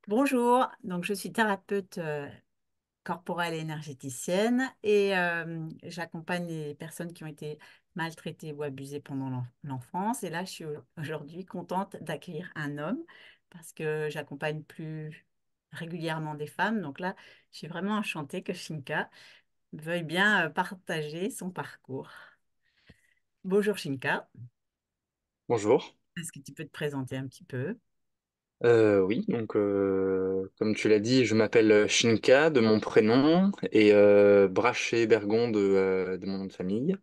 Bonjour, donc je suis thérapeute corporelle et énergéticienne et j'accompagne les personnes qui ont été maltraitées ou abusées pendant l'enfance. Et là, je suis aujourd'hui contente d'accueillir un homme parce que j'accompagne plus régulièrement des femmes. Donc là, je suis vraiment enchantée que Shinka veuille bien partager son parcours. Bonjour Shinka, Bonjour. est-ce que tu peux te présenter un petit peu? Oui, donc comme tu l'as dit, je m'appelle Shinka de mon prénom et Braché Bergon de mon nom de famille.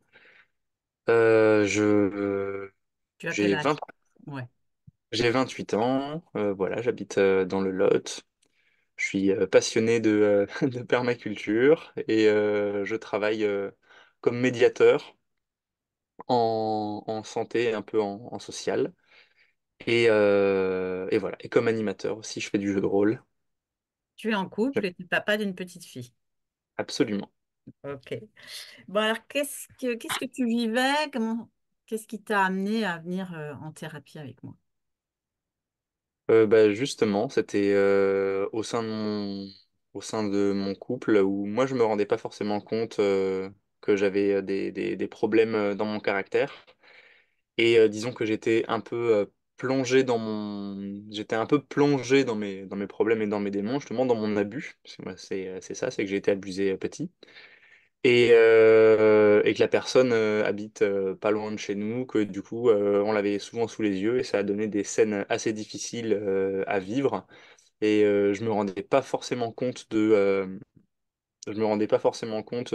Tu as quel J'ai âge? 20, Ouais. j'ai 28 ans, voilà, j'habite dans le Lot. Je suis passionné de permaculture et je travaille comme médiateur en santé, un peu en social. Et voilà, et comme animateur aussi, je fais du jeu de rôle. Tu es en couple et tu es papa d'une petite fille. Absolument. Ok. Bon, alors, qu'est-ce que tu vivais? Qu'est-ce qui t'a amené à venir en thérapie avec moi? Bah, justement, c'était au sein de mon couple où moi je me rendais pas forcément compte que j'avais des problèmes dans mon caractère. Et disons que j'étais un peu j'étais un peu plongé dans mes problèmes et dans mes démons, justement dans mon abus. Parce que moi, c'est ça, c'est que j'ai été abusé petit. Et que la personne habite pas loin de chez nous, que du coup on l'avait souvent sous les yeux et ça a donné des scènes assez difficiles à vivre. Et je me rendais pas forcément compte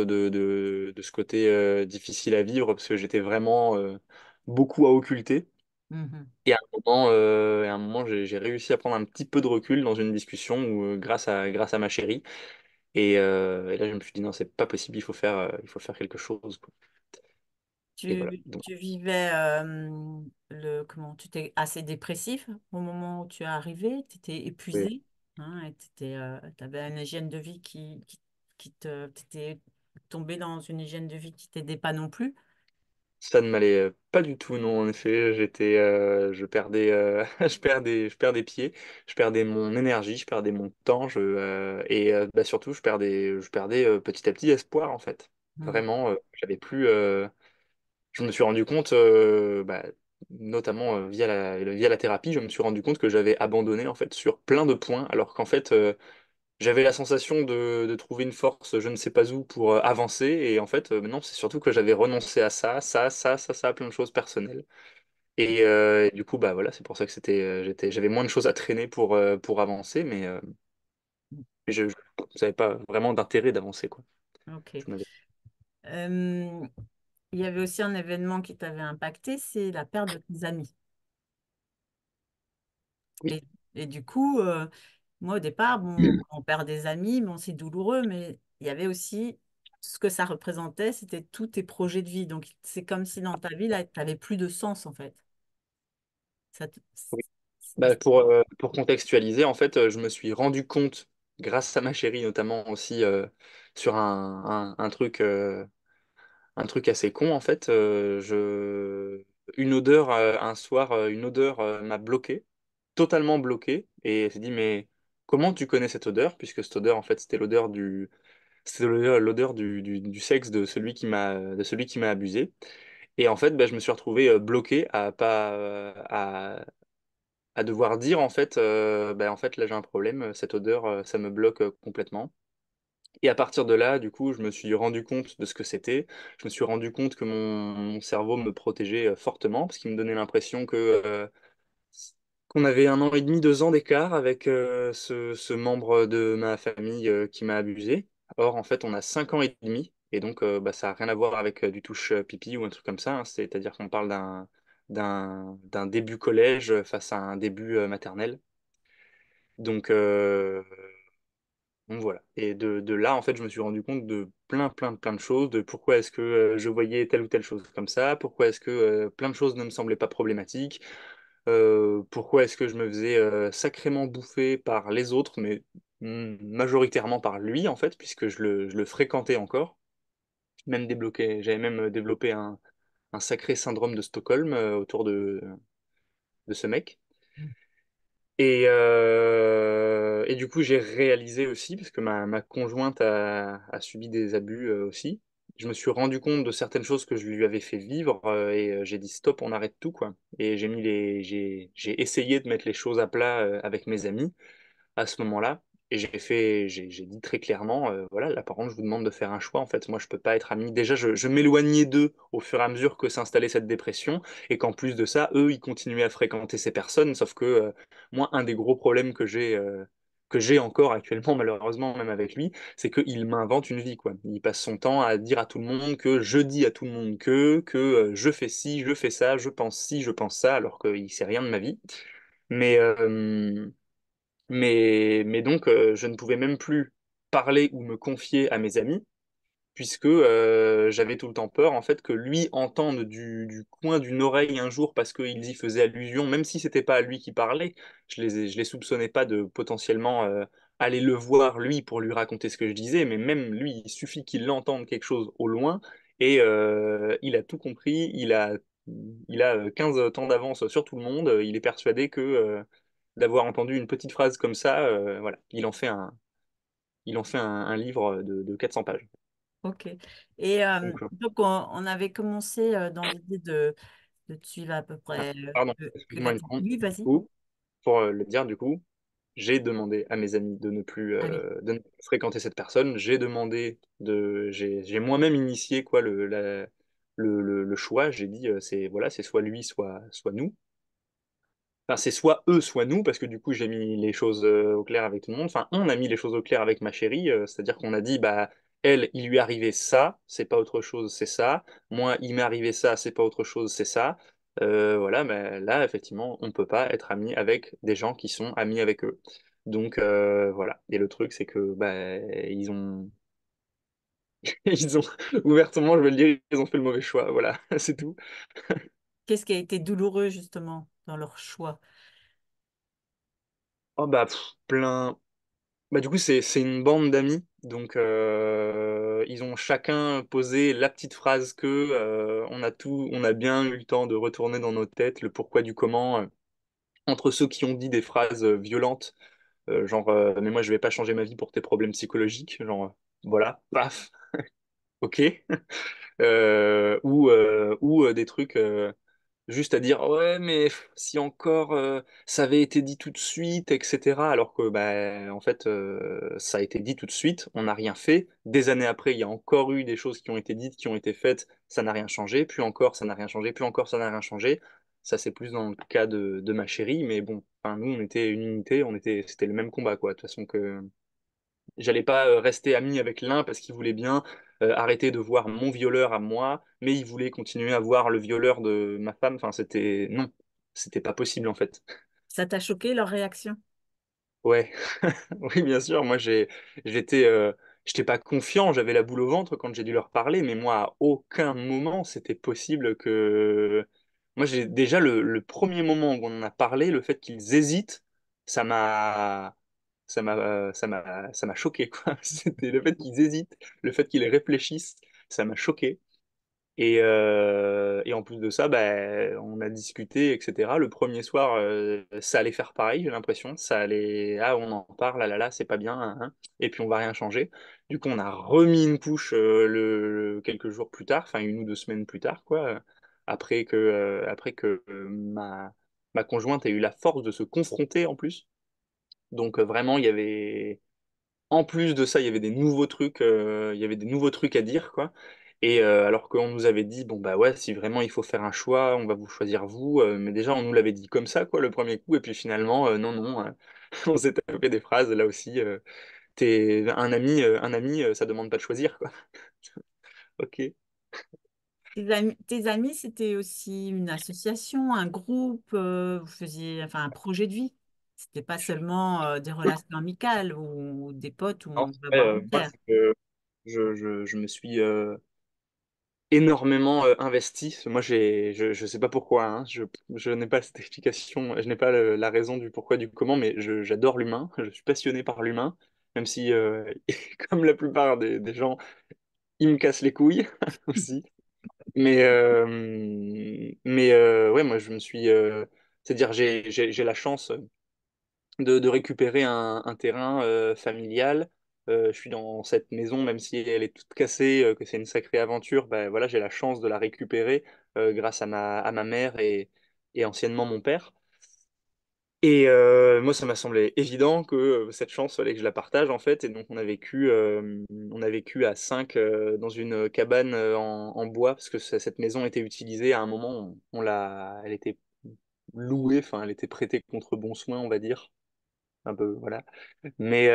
de ce côté difficile à vivre parce que j'étais vraiment beaucoup à occulter. Mhm. Et à un moment j'ai réussi à prendre un petit peu de recul dans une discussion où, grâce à ma chérie. Et là, je me suis dit, non, c'est pas possible, il faut faire quelque chose, quoi. Et voilà. Donc, Tu vivais tu étais assez dépressif au moment où tu es arrivé, tu étais oui, épuisé, hein, et tu avais une hygiène de vie t'étais tombé dans une hygiène de vie qui t'aidait pas non plus. ça ne m'allait pas du tout, non. En effet, je perdais, je perdais pied, je perdais mon énergie, je perdais mon temps, bah, surtout, je perdais petit à petit espoir, en fait. Mhm. Vraiment, j'avais plus. Je me suis rendu compte, bah, notamment via la thérapie, je me suis rendu compte que j'avais abandonné en fait sur plein de points, alors qu'en fait, j'avais la sensation de trouver une force, je ne sais pas où, pour avancer. Et en fait, non, c'est surtout que j'avais renoncé à ça, plein de choses personnelles. Et du coup, bah voilà, c'est pour ça que j'avais moins de choses à traîner pour avancer, mais je n'avais pas vraiment d'intérêt d'avancer, quoi. Ok. Je n'avais- Euh, il y avait aussi un événement qui t'avait impacté, c'est la perte de tes amis. Oui, Et, et du coup, moi, au départ, bon, on perd des amis, bon, c'est douloureux, mais il y avait aussi ce que ça représentait, c'était tous tes projets de vie. Donc, c'est comme si dans ta vie, là, tu n'avais plus de sens, en fait. Ça te- oui. Bah, pour contextualiser, en fait, je me suis rendu compte, grâce à ma chérie notamment aussi, sur un truc assez con en fait. Une odeur un soir, une odeur m'a bloqué, totalement bloqué, et elle s'est dit mais comment tu connais cette odeur? Puisque cette odeur en fait c'était l'odeur du sexe de celui qui m'a abusé. Et en fait, bah, je me suis retrouvé bloqué à pas à devoir dire en fait, bah, en fait là j'ai un problème, cette odeur ça me bloque complètement. Et à partir de là, du coup, je me suis rendu compte de ce que c'était. Je me suis rendu compte que mon cerveau me protégeait fortement, parce qu'il me donnait l'impression qu'on avait 1 an et demi, 2 ans d'écart avec ce membre de ma famille qui m'a abusé. Or, en fait, on a 5 ans et demi, et donc bah, ça n'a rien à voir avec du touche pipi ou un truc comme ça, hein. C'est-à-dire qu'on parle d'un début collège face à un début maternel. Donc, donc voilà. Et de là, en fait, je me suis rendu compte de plein de choses, de pourquoi est-ce que je voyais telle ou telle chose comme ça, pourquoi est-ce que plein de choses ne me semblaient pas problématiques, pourquoi est-ce que je me faisais sacrément bouffer par les autres, mais majoritairement par lui, en fait, puisque je le fréquentais encore. J'avais même développé un sacré syndrome de Stockholm autour de ce mec. Et du coup, j'ai réalisé aussi, parce que ma conjointe a subi des abus aussi, je me suis rendu compte de certaines choses que je lui avais fait vivre et j'ai dit stop, on arrête tout, quoi. Et j'ai essayé de mettre les choses à plat avec mes amis à ce moment-là. Et j'ai dit très clairement, voilà, là par contre, je vous demande de faire un choix. En fait, moi, je peux pas être ami. Déjà, je m'éloignais d'eux au fur et à mesure que s'installait cette dépression, et qu'en plus de ça, eux, ils continuaient à fréquenter ces personnes. Sauf que moi, un des gros problèmes que j'ai encore actuellement, malheureusement, même avec lui, c'est qu'il m'invente une vie, quoi. Il passe son temps à dire à tout le monde que je dis à tout le monde que je fais ci, je fais ça, je pense ci, je pense ça, alors qu'il sait rien de ma vie. Mais mais donc, je ne pouvais même plus parler ou me confier à mes amis, puisque j'avais tout le temps peur, en fait, que lui entende du coin d'une oreille un jour parce qu'ils y faisaient allusion, même si c'était pas à lui qui parlait, je les soupçonnais pas de potentiellement aller le voir lui pour lui raconter ce que je disais, mais même lui, il suffit qu'il entende quelque chose au loin, et il a tout compris, il a 15 temps d'avance sur tout le monde, il est persuadé que d'avoir entendu une petite phrase comme ça, voilà, il en fait un livre de 400 pages. Ok. Et Donc, donc, on avait commencé dans l'idée de te suivre à peu ah, près pardon, que excuse-moi la... une seconde. Oui, Du vas-y. coup, pour le dire, du coup, j'ai demandé à mes amis Ah oui. de ne plus fréquenter cette personne. J'ai moi-même initié quoi le choix. J'ai dit, c'est voilà, c'est soit lui, soit nous. Enfin, c'est soit eux, soit nous, parce que du coup, j'ai mis les choses au clair avec tout le monde. Enfin, on a mis les choses au clair avec ma chérie, c'est-à-dire qu'on a dit, bah, elle, il lui est arrivé ça, c'est pas autre chose, c'est ça. Moi, il m'est arrivé ça, c'est pas autre chose, c'est ça. Voilà, mais là, effectivement, on peut pas être ami avec des gens qui sont amis avec eux. Donc, voilà. Et le truc, c'est que, bah, ils ont, ouvertement, je vais le dire, ils ont fait le mauvais choix. Voilà, c'est tout. Qu'est-ce qui a été douloureux justement dans leur choix? Oh, bah, plein. Bah, du coup, c'est une bande d'amis. Donc, ils ont chacun posé la petite phrase que on a bien eu le temps de retourner dans nos têtes le pourquoi du comment. Entre ceux qui ont dit des phrases violentes, genre mais moi je vais pas changer ma vie pour tes problèmes psychologiques, genre voilà, paf, ok. Ou des trucs juste à dire ouais mais si encore ça avait été dit tout de suite, etc. Alors que bah en fait ça a été dit tout de suite, on n'a rien fait, des années après il y a encore eu des choses qui ont été dites, qui ont été faites, ça n'a rien changé, puis encore ça n'a rien changé, puis encore ça n'a rien changé. Ça c'est plus dans le cas de ma chérie, mais bon, enfin, nous on était une unité, c'était le même combat quoi, de toute façon que j'allais pas rester ami avec l'un parce qu'il voulait bien arrêter de voir mon violeur à moi, mais il voulait continuer à voir le violeur de ma femme. Enfin, c'était non, c'était pas possible en fait. Ça t'a choqué leur réaction? Ouais, oui, bien sûr. Moi, j'étais, j'étais pas confiant. J'avais la boule au ventre quand j'ai dû leur parler, mais moi, à aucun moment, c'était possible que. Moi, j'ai déjà le premier moment où on en a parlé, le fait qu'ils hésitent, ça m'a, ça m'a choqué, quoi. C'était le fait qu'ils hésitent, le fait qu'ils réfléchissent, ça m'a choqué. Et en plus de ça, bah, on a discuté, etc. Le premier soir, ça allait faire pareil, j'ai l'impression. Ça allait, ah, on en parle, ah là là, c'est pas bien, hein, hein. Et puis on va rien changer. Du coup, on a remis une couche quelques jours plus tard, enfin 1 ou 2 semaines plus tard, quoi, après que ma conjointe ait eu la force de se confronter en plus. Donc vraiment, il y avait en plus de ça, il y avait des nouveaux trucs, il y avait des nouveaux trucs à dire, quoi. Et alors qu'on nous avait dit, bon bah ouais, si vraiment il faut faire un choix, on va vous choisir vous. Mais déjà, on nous l'avait dit comme ça, quoi, le premier coup. Et puis finalement, non, non, on s'est tapé des phrases là aussi. T'es un ami, ça demande pas de choisir, quoi. Ok. Tes amis, c'était aussi une association, un groupe, vous faisiez enfin un projet de vie. C'était pas seulement des relations amicales ou des potes où Non, on va c'est vrai, boire une moi, bière. c'est que je me suis énormément investi. Moi, je sais pas pourquoi, hein. Je n'ai pas cette explication, je n'ai pas la raison du pourquoi, du comment, mais j'adore l'humain, je suis passionné par l'humain, même si, comme la plupart des gens, il me casse les couilles aussi. Mais ouais, moi, je me suis. C'est-à-dire, j'ai la chance. de récupérer un terrain familial. Je suis dans cette maison, même si elle est toute cassée, que c'est une sacrée aventure, ben voilà, j'ai la chance de la récupérer grâce à ma mère et anciennement mon père. Et moi, ça m'a semblé évident que cette chance, fallait que je la partage en fait. Et donc, on a vécu à 5 dans une cabane en bois parce que cette maison était utilisée à un moment. Elle était louée, enfin, elle était prêtée contre bon soin, on va dire. Un peu, voilà. Mais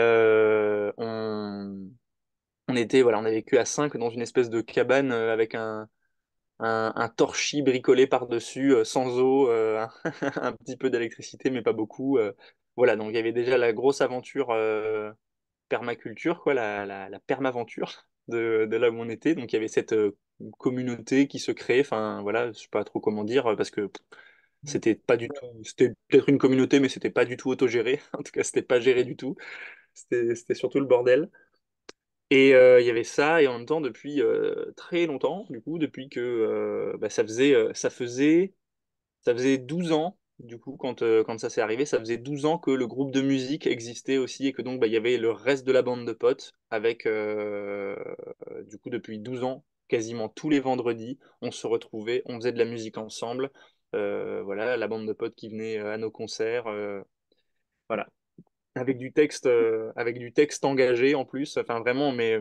on était, voilà, on a vécu à 5 dans une espèce de cabane avec un torchis bricolé par-dessus, sans eau, un petit peu d'électricité, mais pas beaucoup. Voilà, donc il y avait déjà la grosse aventure permaculture, quoi, la permaventure de là où on était. Donc il y avait cette communauté qui se créait, enfin voilà, je sais pas trop comment dire, parce que c'était pas du tout, c'était peut-être une communauté, mais c'était pas du tout autogéré. En tout cas, c'était pas géré du tout. C'était surtout le bordel. Et il y avait ça, et en même temps, depuis très longtemps, du coup, depuis que bah, ça faisait 12 ans, du coup, quand ça s'est arrivé, ça faisait 12 ans que le groupe de musique existait aussi, et que donc bah, il y avait le reste de la bande de potes, avec, du coup, depuis 12 ans, quasiment tous les vendredis, on se retrouvait, on faisait de la musique ensemble. Voilà, la bande de potes qui venait à nos concerts, voilà, avec du texte engagé en plus, enfin vraiment, mais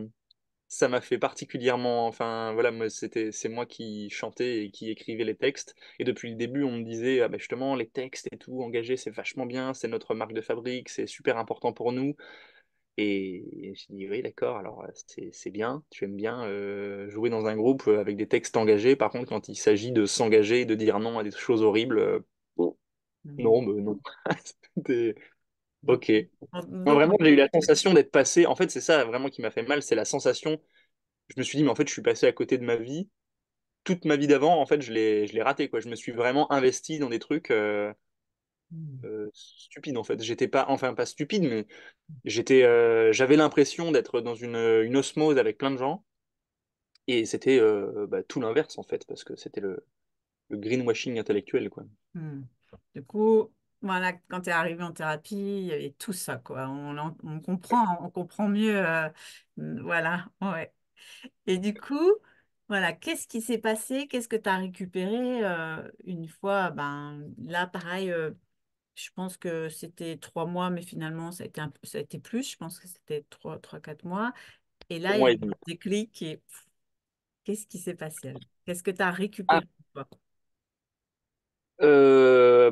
ça m'a fait particulièrement, enfin voilà, c'est moi qui chantais et qui écrivais les textes. Et depuis le début, on me disait, ah, ben justement, les textes et tout, engagés, c'est vachement bien, c'est notre marque de fabrique, c'est super important pour nous. Et j'ai dit, oui, d'accord, alors c'est bien, tu aimes bien jouer dans un groupe avec des textes engagés. Par contre, quand il s'agit de s'engager et de dire non à des choses horribles, bon, Hmm. non, non. C'était Donc, ok. Non, donc, vraiment, j'ai eu la sensation d'être passé. En fait, c'est ça vraiment qui m'a fait mal, c'est la sensation. Je me suis dit, mais en fait, je suis passé à côté de ma vie. Toute ma vie d'avant, en fait, je l'ai raté, quoi. Je me suis vraiment investi dans des trucs hmm. stupides, en fait. J'étais pas, enfin, pas stupide, mais j'avais l'impression d'être dans une osmose avec plein de gens. Et c'était bah, tout l'inverse, en fait, parce que c'était le greenwashing intellectuel, quoi. Hmm. Du coup, voilà, quand tu es arrivé en thérapie, il y avait tout ça, quoi. On comprend mieux, voilà, ouais. Et du coup, voilà, qu'est-ce qui s'est passé? Qu'est-ce que tu as récupéré une fois? Ben, là, pareil, je pense que c'était 3 mois, mais finalement, ça a été plus. Je pense que c'était 4 mois. Et là, Pour il y a moi eu et demi. un déclic. Et qu'est-ce qui s'est passé? Qu'est-ce que tu as Ah, récupéré, toi?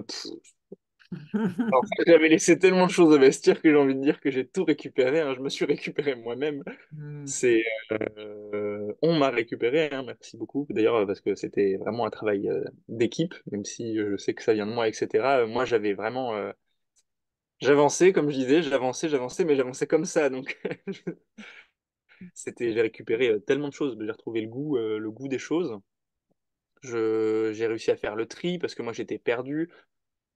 pff, alors, j'avais laissé tellement de choses au vestiaire que j'ai envie de dire que j'ai tout récupéré, hein. Je me suis récupéré moi-même. Hmm. C'est, on m'a récupéré, hein, merci beaucoup. D'ailleurs, parce que c'était vraiment un travail d'équipe, même si je sais que ça vient de moi, etc. Moi, j'avais vraiment, j'avançais, comme je disais, j'avançais, mais j'avançais comme ça. Donc, j'ai récupéré tellement de choses. J'ai retrouvé le goût des choses. J'ai réussi à faire le tri parce que moi, j'étais perdu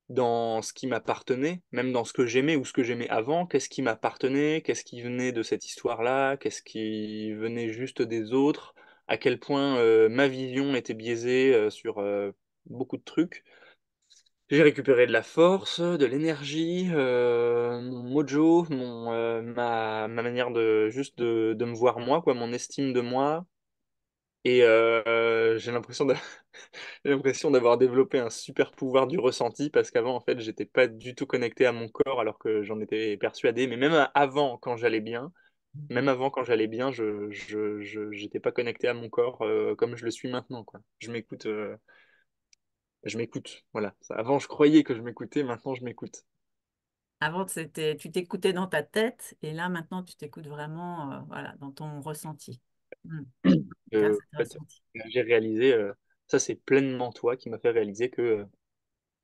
dans ce qui m'appartenait, même dans ce que j'aimais ou ce que j'aimais avant. Qu'est-ce qui m'appartenait? Qu'est-ce qui venait de cette histoire-là? Qu'est-ce qui venait juste des autres? À quel point ma vision était biaisée sur beaucoup de trucs. J'ai récupéré de la force, de l'énergie, mon mojo, ma manière de me voir moi, quoi, mon estime de moi. Et j'ai l'impression d'avoir développé un super pouvoir du ressenti parce qu'avant, en fait, j'étais pas du tout connecté à mon corps alors que j'en étais persuadé. Mais même avant, quand j'allais bien, même avant, quand j'allais bien, j'étais pas connecté à mon corps comme je le suis maintenant, quoi. Je m'écoute. Voilà. Avant, je croyais que je m'écoutais, maintenant, je m'écoute. Avant, tu t'écoutais dans ta tête et là, maintenant, tu t'écoutes vraiment voilà, dans ton ressenti. Hmm. Grâce à tes En fait, ressentis. j'ai réalisé, ça, c'est pleinement toi qui m'a fait réaliser que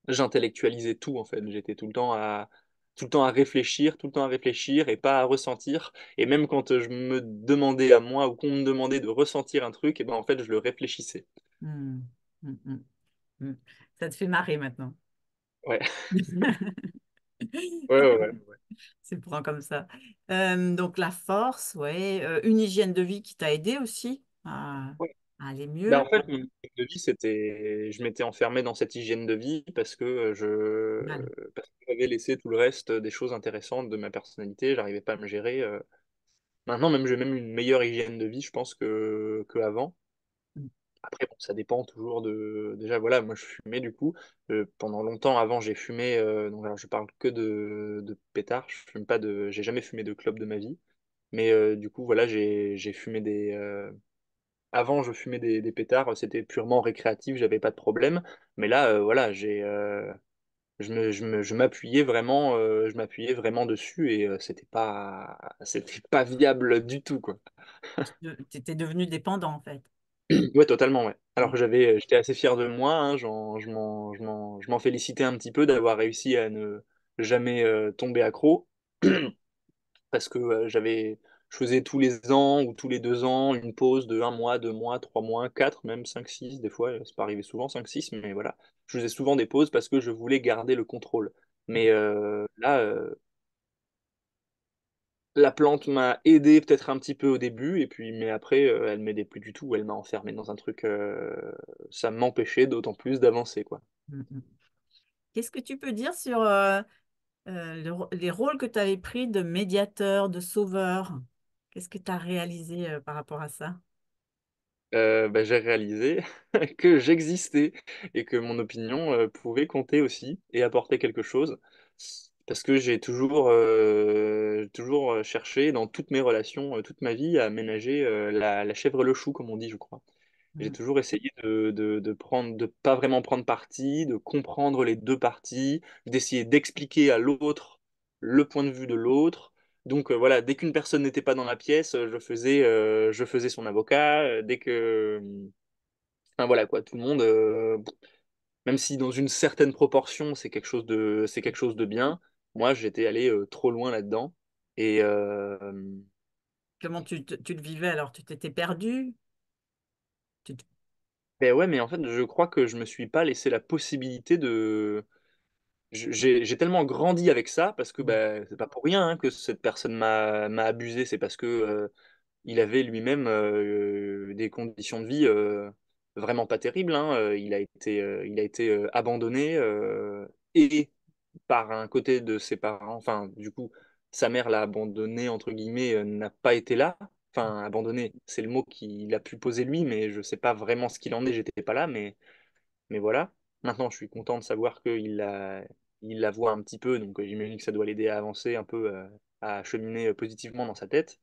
j'intellectualisais tout en fait. J'étais tout le temps à réfléchir, tout le temps à réfléchir et pas à ressentir. Et même quand je me demandais à moi ou qu'on me demandait de ressentir un truc, et ben en fait je le réfléchissais. Hmm. Hmm, hmm, hmm. Ça te fait marrer maintenant. Ouais, ouais, ouais, ouais. C'est prend comme ça. Donc la force, ouais. Une hygiène de vie qui t'a aidé aussi Ouais. à aller Ben, mieux. en fait, de vie, je m'étais enfermé dans cette hygiène de vie parce que Mal. parce que j'avais laissé tout le reste des choses intéressantes de ma personnalité, j'arrivais pas à me gérer. Maintenant, même j'ai même une meilleure hygiène de vie, je pense que avant. Mm. Après, bon, ça dépend toujours de. Déjà, voilà, moi je fumais du coup. Pendant longtemps avant, j'ai fumé. Donc, alors, je parle que de pétard. Je fume pas de. J'ai jamais fumé de clope de ma vie. Mais du coup, voilà, j'ai fumé des. Avant, je fumais des pétards. C'était purement récréatif, j'avais pas de problème. Mais là, voilà, je m'appuyais vraiment dessus et c'était pas viable du tout, quoi. Tu étais devenu dépendant, en fait. Ouais, totalement, ouais. Mm. Alors j'étais assez fier de moi, hein, je m'en félicitais un petit peu d'avoir réussi à ne jamais tomber accro, parce que je faisais tous les ans ou tous les 2 ans une pause de 1 mois, 2 mois, 3 mois, quatre, même 5, 6 des fois, c'est pas arrivé souvent, 5, 6, mais voilà. Je faisais souvent des pauses parce que je voulais garder le contrôle. Mais là, la plante m'a aidé peut-être un petit peu au début, et puis mais après, elle m'aidait plus du tout. Elle m'a enfermé dans un truc, ça m'empêchait d'autant plus d'avancer, quoi. Mm, mm. Qu'est-ce que tu peux dire sur les rôles que tu avais pris de médiateur, de sauveur? Qu'est-ce que tu as réalisé par rapport à ça? Bah, j'ai réalisé que j'existais et que mon opinion pouvait compter aussi et apporter quelque chose. Parce que j'ai toujours cherché dans toutes mes relations, toute ma vie, à ménager la chèvre et le chou, comme on dit, je crois. J'ai Mm. toujours essayé de pas vraiment prendre parti, de comprendre les deux parties, d'essayer d'expliquer à l'autre le point de vue de l'autre. Donc voilà, dès qu'une personne n'était pas dans la pièce, je faisais son avocat. Enfin voilà quoi, tout le monde, même si dans une certaine proportion c'est quelque chose de bien, moi j'étais allé trop loin là-dedans. Et Comment tu le vivais alors? Tu t'étais perdu? Tu te- ben ouais, mais en fait je crois que je me suis pas laissé la possibilité de. J'ai tellement grandi avec ça parce que Mm. bah, c'est pas pour rien, hein, que cette personne m'a abusé, c'est parce que il avait lui-même des conditions de vie vraiment pas terribles, hein. Il a été abandonné et par un côté de ses parents, enfin du coup sa mère l'a abandonné entre guillemets, n'a pas été là. Enfin abandonné, c'est le mot qu'il a pu poser lui, mais je sais pas vraiment ce qu'il en est, j'étais pas là, mais voilà. Maintenant, je suis content de savoir il la voit un petit peu, donc j'imagine que ça doit l'aider à avancer un peu, à cheminer positivement dans sa tête.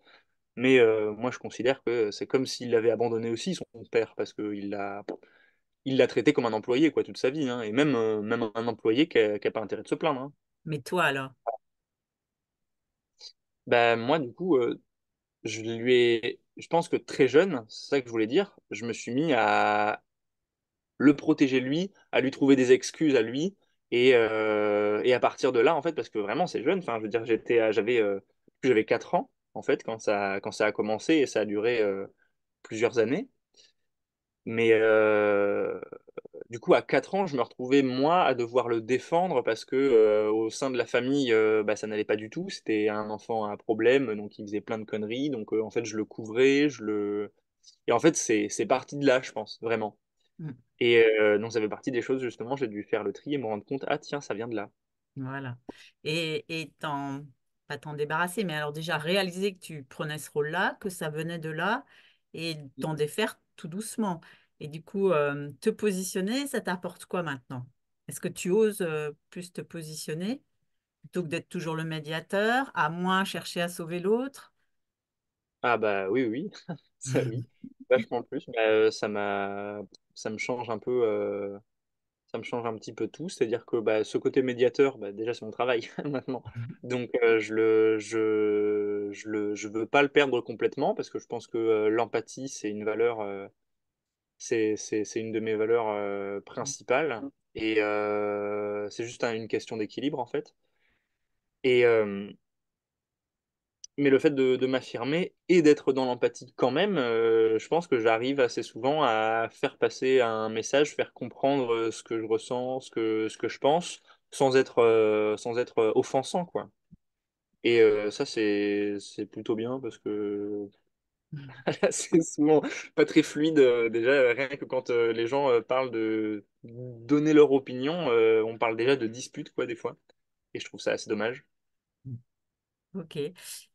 Mais moi, je considère que c'est comme s'il l'avait abandonné aussi, son père, parce qu'il l'a traité comme un employé, quoi, toute sa vie, hein. Et même un employé qui a pas intérêt de se plaindre, hein. Mais toi alors? Bah, moi, du coup, je pense que très jeune, c'est ça que je voulais dire, je me suis mis à le protéger lui, à lui trouver des excuses à lui, et à partir de là, en fait, parce que vraiment c'est jeune, enfin, je veux dire, j'avais 4 ans, en fait, quand ça a commencé, et ça a duré plusieurs années. Mais du coup, à 4 ans, je me retrouvais, moi, à devoir le défendre parce que au sein de la famille, bah, ça n'allait pas du tout. C'était un enfant à problème, donc il faisait plein de conneries. Donc en fait, je le couvrais, et en fait, c'est parti de là, je pense, vraiment. Mm. Et donc ça fait partie des choses, justement, j'ai dû faire le tri et me rendre compte, ah tiens, ça vient de là. Voilà. Et pas t'en débarrasser, mais alors déjà réaliser que tu prenais ce rôle-là, que ça venait de là, et t'en défaire tout doucement. Et du coup, te positionner, ça t'apporte quoi maintenant? Est-ce que tu oses plus te positionner plutôt que d'être toujours le médiateur, à moins chercher à sauver l'autre? Ah bah oui, oui, ça oui, vachement plus. Bah, ça me change un peu, ça me change un petit peu tout. C'est-à-dire que bah, ce côté médiateur, bah, déjà c'est mon travail maintenant. Donc je veux pas le perdre complètement parce que je pense que l'empathie c'est une valeur, c'est une de mes valeurs principales. Et c'est juste une question d'équilibre en fait. Et, mais le fait de m'affirmer et d'être dans l'empathie quand même, je pense que j'arrive assez souvent à faire passer un message, faire comprendre ce que je ressens, ce que je pense, sans être offensant, quoi. Et ça, c'est plutôt bien parce que Là, c'est souvent pas très fluide. Déjà, rien que quand les gens parlent de donner leur opinion, on parle déjà de dispute, quoi, des fois. Et je trouve ça assez dommage. Ok.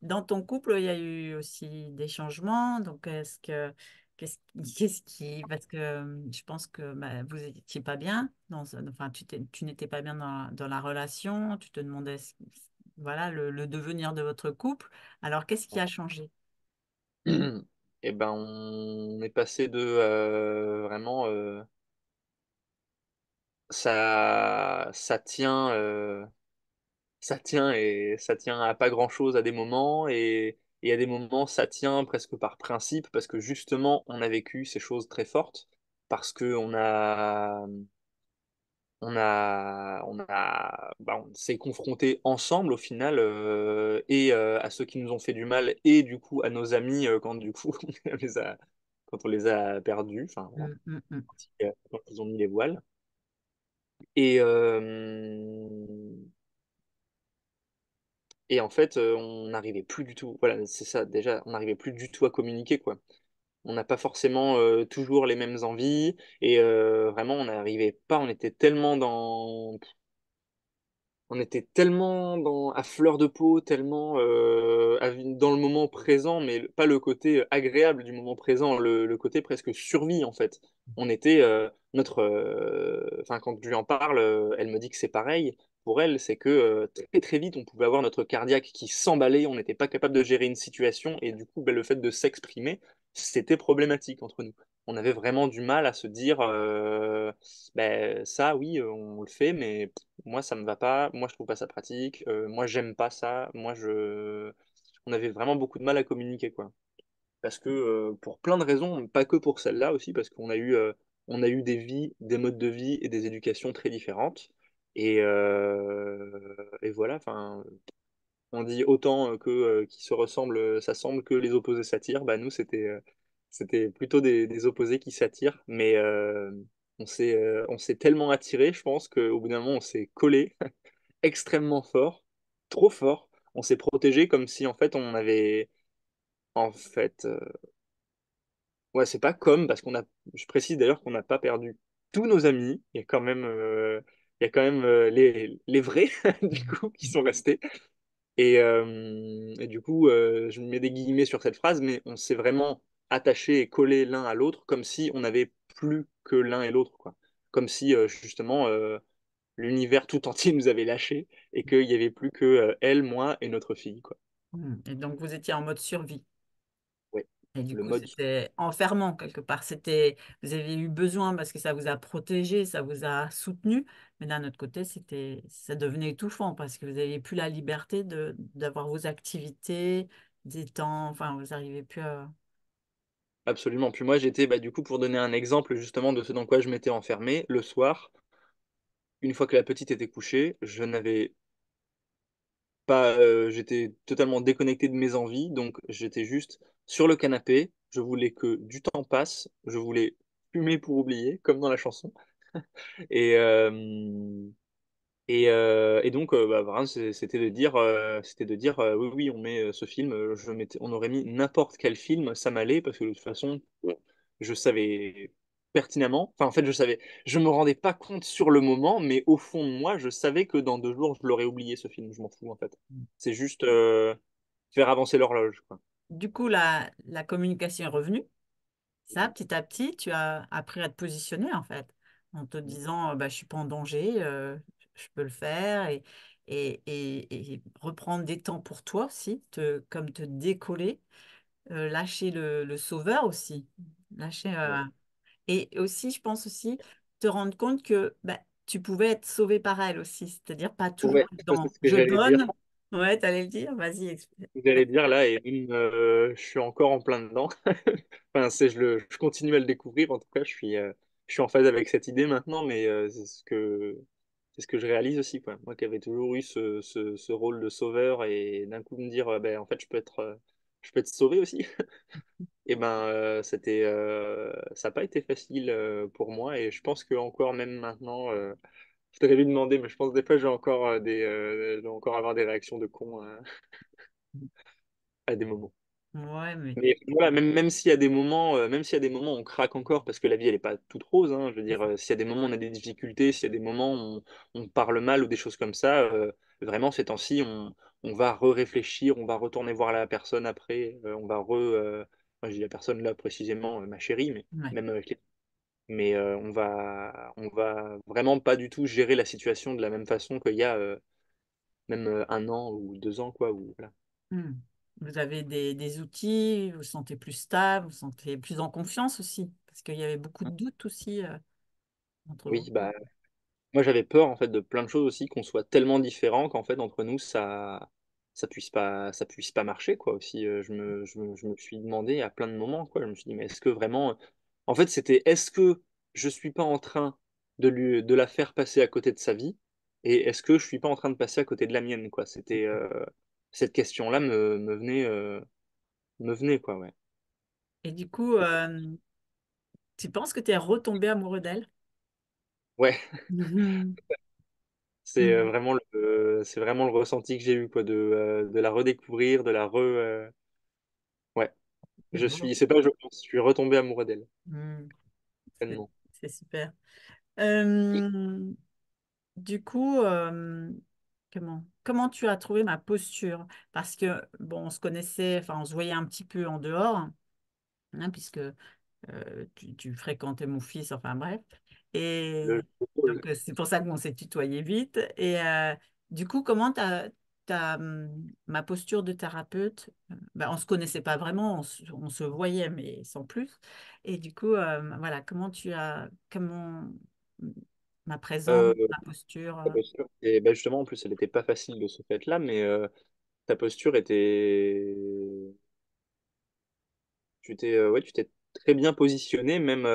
Dans ton couple, il y a eu aussi des changements. Donc, qu'est-ce qui, parce que je pense que bah, vous n'étiez pas bien, enfin, tu n'étais pas bien dans la relation. Tu te demandais, voilà, le devenir de votre couple. Alors, qu'est-ce qui a changé? Et ben, on est passé de vraiment ça tient et ça tient à pas grand-chose à des moments et à des moments ça tient presque par principe parce que justement on a vécu ces choses très fortes parce que on s'est confrontés ensemble au final et à ceux qui nous ont fait du mal et du coup à nos amis quand du coup quand on les a perdus, enfin voilà, Mm, mm, mm. quand ils ont mis les voiles. Et, et en fait, on n'arrivait plus du tout. Voilà, c'est ça, déjà, on n'arrivait plus du tout à communiquer, quoi. On n'a pas forcément toujours les mêmes envies et vraiment, on n'arrivait pas. On était tellement à fleur de peau, tellement dans le moment présent, mais pas le côté agréable du moment présent, le côté presque survie en fait. On était enfin quand je lui en parle, elle me dit que c'est pareil. Pour elle, c'est que très très vite, on pouvait avoir notre cardiaque qui s'emballait, on n'était pas capable de gérer une situation et du coup, ben, le fait de s'exprimer, c'était problématique entre nous. On avait vraiment du mal à se dire, ben, ça, oui, on le fait, mais moi, ça me va pas. Moi, je trouve pas ça pratique. Moi, j'aime pas ça. On avait vraiment beaucoup de mal à communiquer, quoi. Parce que pour plein de raisons, pas que pour celle-là aussi, parce on a eu des vies, des modes de vie et des éducations très différentes. Et voilà. Enfin, on dit autant que qui se ressemblent, s'assemblent que les opposés s'attirent. Bah nous, c'était plutôt des opposés qui s'attirent, mais on s'est tellement attirés, je pense qu'au bout d'un moment, on s'est collés extrêmement fort, trop fort. On s'est protégé comme si en fait on avait en fait ouais c'est pas comme parce qu'on a je précise d'ailleurs qu'on n'a pas perdu tous nos amis. Il y a quand même les vrais du coup qui sont restés. Et du coup je mets des guillemets sur cette phrase, mais on s'est vraiment attaché et collé l'un à l'autre comme si on n'avait plus que l'un et l'autre quoi. Comme si justement l'univers tout entier nous avait lâchés et qu'il n'y avait plus que elle, moi et notre fille, quoi. Mm. Et donc, vous étiez en mode survie. Ouais. Et du Le coup, mode. c'était enfermant quelque part. Vous avez eu besoin parce que ça vous a protégé, ça vous a soutenu. Mais d'un autre côté, ça devenait étouffant parce que vous n'aviez plus la liberté d'avoir vos activités, des temps. Enfin, vous n'arrivez plus à. Absolument. Puis moi, j'étais, bah, du coup, pour donner un exemple justement de ce dans quoi je m'étais enfermé, le soir, une fois que la petite était couchée, je n'avais pas, j'étais totalement déconnecté de mes envies, donc j'étais juste sur le canapé. Je voulais que du temps passe. Je voulais fumer pour oublier, comme dans la chanson. Et, et donc, bah, vraiment, c'était de dire oui, oui, on met ce film, on aurait mis n'importe quel film, ça m'allait, parce que de toute façon, je savais pertinemment, enfin, en fait, je me rendais pas compte sur le moment, mais au fond de moi, je savais que dans 2 jours, je l'aurais oublié, ce film, je m'en fous, en fait. C'est juste faire avancer l'horloge, quoi. Du coup, la communication est revenue. Ça, petit à petit, tu as appris à te positionner en fait, en te disant, bah, je suis pas en danger, je peux le faire et reprendre des temps pour toi aussi, comme te décoller, lâcher le sauveur aussi, lâcher, Ouais, et aussi, je pense aussi, te rendre compte que bah, tu pouvais être sauvé par elle aussi, c'est-à-dire pas toujours ouais, être c'est dans ce que je j'allais dire. donne, ouais, t'allais le dire, vas-y, J'allais dire là, et même, je suis encore en plein dedans. Enfin, je continue à le découvrir. En tout cas, je suis en phase avec cette idée maintenant, mais c'est ce que je réalise aussi, quoi. Moi qui avais toujours eu ce rôle de sauveur et d'un coup me dire, ben, en fait, je peux être sauvé aussi. Et ben, ça n'a pas été facile pour moi et je pense que encore même maintenant, je t'avais lui demander, mais je pense que des fois, je vais encore avoir des réactions de con à des moments. Ouais, mais Mais voilà, même s'il y a des moments, même s'il y a des moments où on craque encore, parce que la vie, elle est pas toute rose, hein, je veux c'est dire, ça. s'il y a des moments où on a des difficultés, s'il y a des moments où on parle mal ou des choses comme ça, vraiment, ces temps-ci, on va réfléchir, on va retourner voir la personne après, enfin, je dis la personne là précisément, ma chérie, mais Ouais. même avec les... Mais on va vraiment pas du tout gérer la situation de la même façon qu'il y a même 1 an ou 2 ans, quoi, ou voilà. Hmm. Vous avez des outils, vous vous sentez plus stable, vous vous sentez plus en confiance aussi, parce qu'il y avait beaucoup de doutes aussi entre Oui, vous. bah, moi, j'avais peur en fait de plein de choses aussi, qu'on soit tellement différents qu'en fait entre nous ça puisse pas marcher quoi aussi. Je me suis demandé à plein de moments quoi. Je me suis dit mais est-ce que vraiment, en fait c'était est-ce que je suis pas en train de la faire passer à côté de sa vie et est-ce que je suis pas en train de passer à côté de la mienne quoi. C'était cette question-là me venait quoi ouais. Et du coup, tu penses que tu es retombé amoureux d'elle? Ouais, Mhm. c'est Mhm. c'est vraiment le ressenti que j'ai eu quoi de la redécouvrir, de la ouais. C'est beau. C'est pas je pense, je suis retombé amoureux d'elle, Mhm. C'est pleinement. c'est super. Euh, du coup, comment tu as trouvé ma posture? Parce que, bon, on se connaissait, enfin, on se voyait un petit peu en dehors, hein, puisque tu fréquentais mon fils, enfin bref. Le- Et donc, c'est pour ça qu'on s'est tutoyé vite. Et du coup, ma posture de thérapeute, ben, on ne se connaissait pas vraiment, on se voyait, mais sans plus. Et du coup, voilà, comment ma présence, euh, ma posture. Ta posture, et ben justement, en plus, elle n'était pas facile de ce fait-là, mais ta posture était. Ouais, tu t'es très bien positionné, même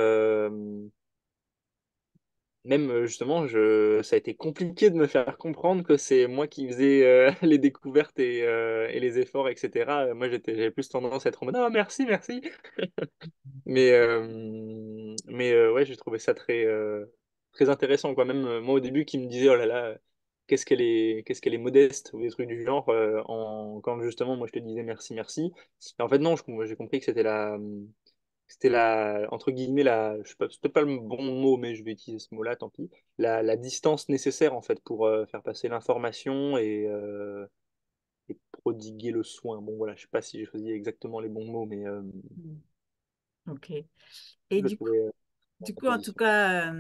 justement, ça a été compliqué de me faire comprendre que c'est moi qui faisais les découvertes et les efforts, etc. Moi, j'avais plus tendance à être en mode, ah, merci, merci. Ouais, j'ai trouvé ça très intéressant, quoi. Même moi au début qui me disais, oh là là, qu'est-ce qu'elle est modeste, ou des trucs du genre, quand justement moi je te disais merci, merci. En fait, non, j'ai compris que c'était entre guillemets, je sais pas, c'était pas le bon mot, mais je vais utiliser ce mot-là, tant pis. La distance nécessaire, en fait, pour faire passer l'information et prodiguer le soin. Bon, voilà, je sais pas si j'ai choisi exactement les bons mots, mais Mm. Ok. Et je trouvais du ta coup, en tout position. cas,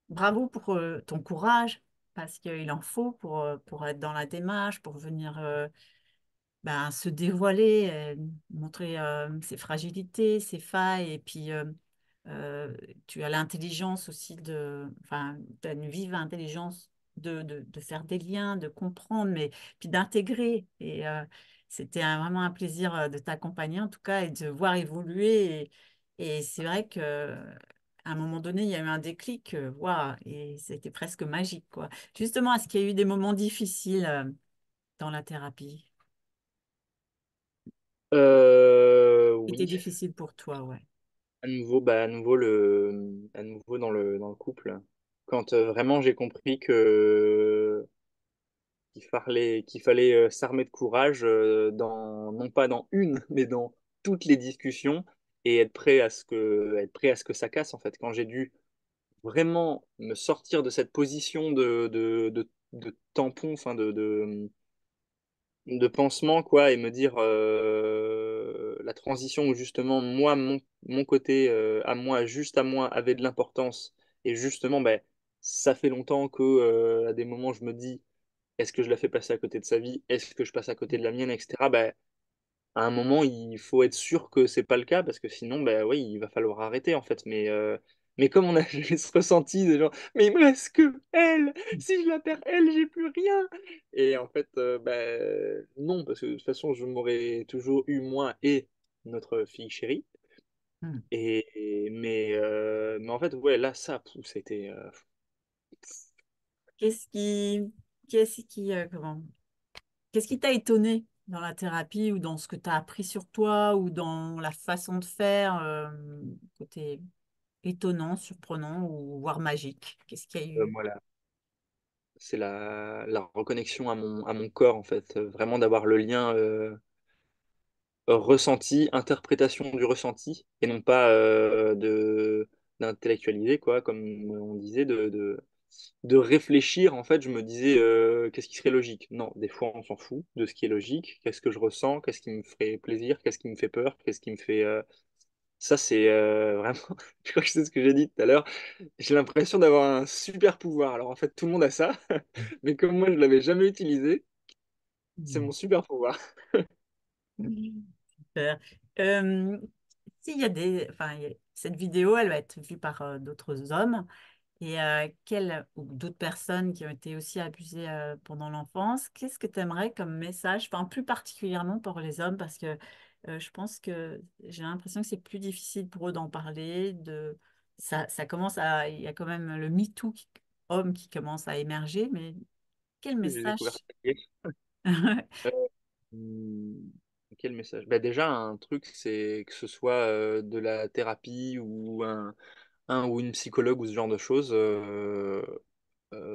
bravo pour ton courage, parce qu'il en faut pour être dans la démarche, pour venir ben, se dévoiler, montrer ses fragilités, ses failles, et puis euh, tu as l'intelligence aussi enfin, tu as une vive intelligence de faire des liens, de comprendre, mais puis d'intégrer. Et c'était vraiment un plaisir de t'accompagner en tout cas et de voir évoluer. Et c'est vrai que à un moment donné, il y a eu un déclic, waouh, et c'était presque magique, quoi. Justement, est-ce qu'il y a eu des moments difficiles dans la thérapie? C'était Oui, difficile pour toi, ouais. à nouveau dans le couple. Quand vraiment j'ai compris que qu'il fallait s'armer de courage non pas dans une, mais dans toutes les discussions et être prêt à ce que ça casse en fait. Quand j'ai dû vraiment me sortir de cette position de tampon, enfin de pansement quoi et me dire la transition où justement moi mon côté à moi juste à moi avait de l'importance et justement ben ça fait longtemps que à des moments je me dis est-ce que je la fais passer à côté de sa vie, est-ce que je passe à côté de la mienne, etc. ben à un moment il faut être sûr que c'est pas le cas parce que sinon ben oui il va falloir arrêter en fait mais comme on a j'ai ce ressenti de genre mais il me reste que elle, si je la perds elle j'ai plus rien. Et en fait, non, parce que de toute façon, je m'aurais toujours eu moi et notre fille chérie. Hmm. Mais en fait, ouais, là, ça, c'était. Qu'est-ce qui, qu'est-ce qui, comment, qu'est-ce qui t'a étonné dans la thérapie ou dans ce que tu as appris sur toi ou dans la façon de faire, côté étonnant, surprenant ou voire magique? Qu'est-ce qu'il y a eu? Voilà, c'est la reconnexion à mon corps, en fait. Vraiment d'avoir le lien. ressenti, interprétation du ressenti, et non pas d'intellectualiser, quoi, comme on disait, de réfléchir. En fait, je me disais, qu'est-ce qui serait logique? Non, des fois, on s'en fout de ce qui est logique. Qu'est-ce que je ressens? Qu'est-ce qui me ferait plaisir? Qu'est-ce qui me fait peur? Qu'est-ce qui me fait... Ça, c'est vraiment... Je crois que c'est ce que j'ai dit tout à l'heure. J'ai l'impression d'avoir un super pouvoir. Alors, en fait, tout le monde a ça, mais comme moi, je l'avais jamais utilisé, c'est mon super pouvoir. Super. Euh, S'il y a des, enfin, cette vidéo, elle va être vue par d'autres hommes et ou d'autres personnes qui ont été aussi abusées pendant l'enfance. Qu'est-ce que tu aimerais comme message, enfin, plus particulièrement pour les hommes, parce que je pense que j'ai l'impression que c'est plus difficile pour eux d'en parler. Ça commence à, il y a quand même le MeToo homme qui commence à émerger, mais quel J'ai découvert message? ça. Euh, Hmm, Quel message? Bah déjà, un truc, c'est que ce soit de la thérapie ou un ou une psychologue ou ce genre de choses.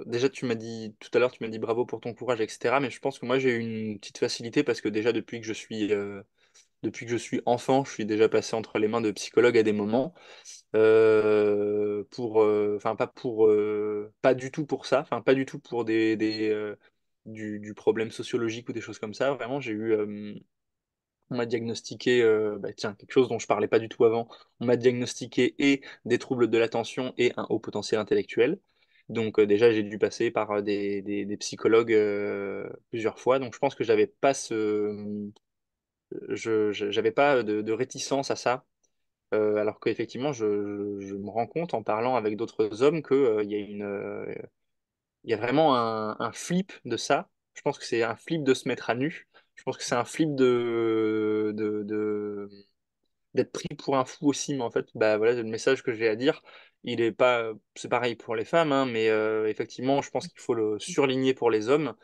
Déjà, tu m'as dit tout à l'heure, tu m'as dit bravo pour ton courage, etc. Mais je pense que moi, j'ai eu une petite facilité parce que déjà, depuis que je suis enfant, je suis déjà passé entre les mains de psychologues à des moments. Enfin, pas du tout pour ça, enfin, pas du tout pour du problème sociologique ou des choses comme ça. Vraiment, on m'a diagnostiqué, bah, tiens, quelque chose dont je parlais pas du tout avant. On m'a diagnostiqué et des troubles de l'attention et un haut potentiel intellectuel. Donc déjà, j'ai dû passer par des psychologues plusieurs fois. Donc je pense que j'avais pas de réticence à ça. Alors qu'effectivement, je me rends compte en parlant avec d'autres hommes que, il y a vraiment un flip de ça. Je pense que c'est un flip de se mettre à nu. Je pense que c'est un flip d'être pris pour un fou aussi. Mais en fait, bah voilà, le message que j'ai à dire, il est pas, c'est pareil pour les femmes, hein, mais effectivement, je pense qu'il faut le surligner pour les hommes.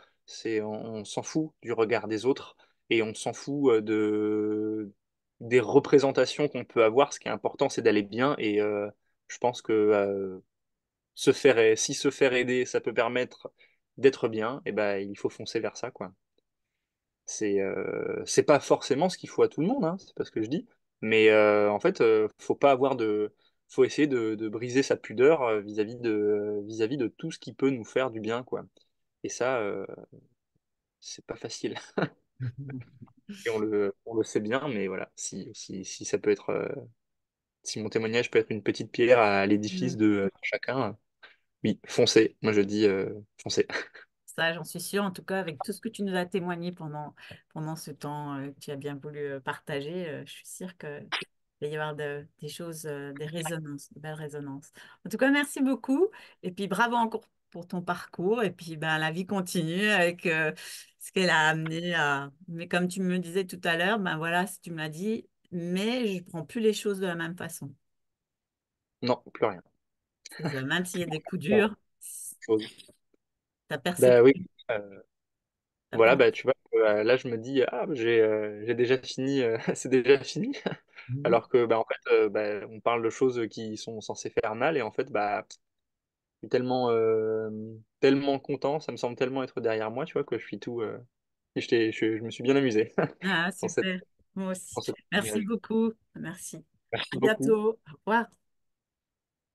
On s'en fout du regard des autres et on s'en fout des représentations qu'on peut avoir. Ce qui est important, c'est d'aller bien et je pense que si se faire aider, ça peut permettre d'être bien, et ben il faut foncer vers ça, quoi. C'est pas forcément ce qu'il faut à tout le monde, hein, c'est pas ce que je dis, mais en fait, faut essayer de briser sa pudeur vis-à-vis de tout ce qui peut nous faire du bien, quoi. Et ça, c'est pas facile. Et on le sait bien, mais voilà, si ça peut être, si mon témoignage peut être une petite pierre à l'édifice de chacun, oui, foncez. Moi, je dis foncez. Ça, j'en suis sûre, en tout cas, avec tout ce que tu nous as témoigné pendant ce temps que tu as bien voulu partager, je suis sûre qu'il va y avoir des choses, des résonances, de belles résonances. En tout cas, merci beaucoup. Et puis, bravo encore pour ton parcours. Et puis, ben, la vie continue avec ce qu'elle a amené à. Mais comme tu me disais tout à l'heure, ben voilà, si tu m'as dit, mais je ne prends plus les choses de la même façon. Non, plus rien. C'est ça, même s'il y a des coups Bon, durs, chose. ta Bah oui. perception. euh, ta Voilà, per- bah tu vois, là je me dis, ah, j'ai déjà fini, c'est déjà fini. Alors que bah, en fait, bah, on parle de choses qui sont censées faire mal, et en fait, bah, je suis tellement content, ça me semble tellement être derrière moi, tu vois, que je suis tout. Et je me suis bien amusé Ah, dans super. Moi dans aussi. cette Merci image. beaucoup. Merci. À Merci beaucoup. bientôt. Au revoir.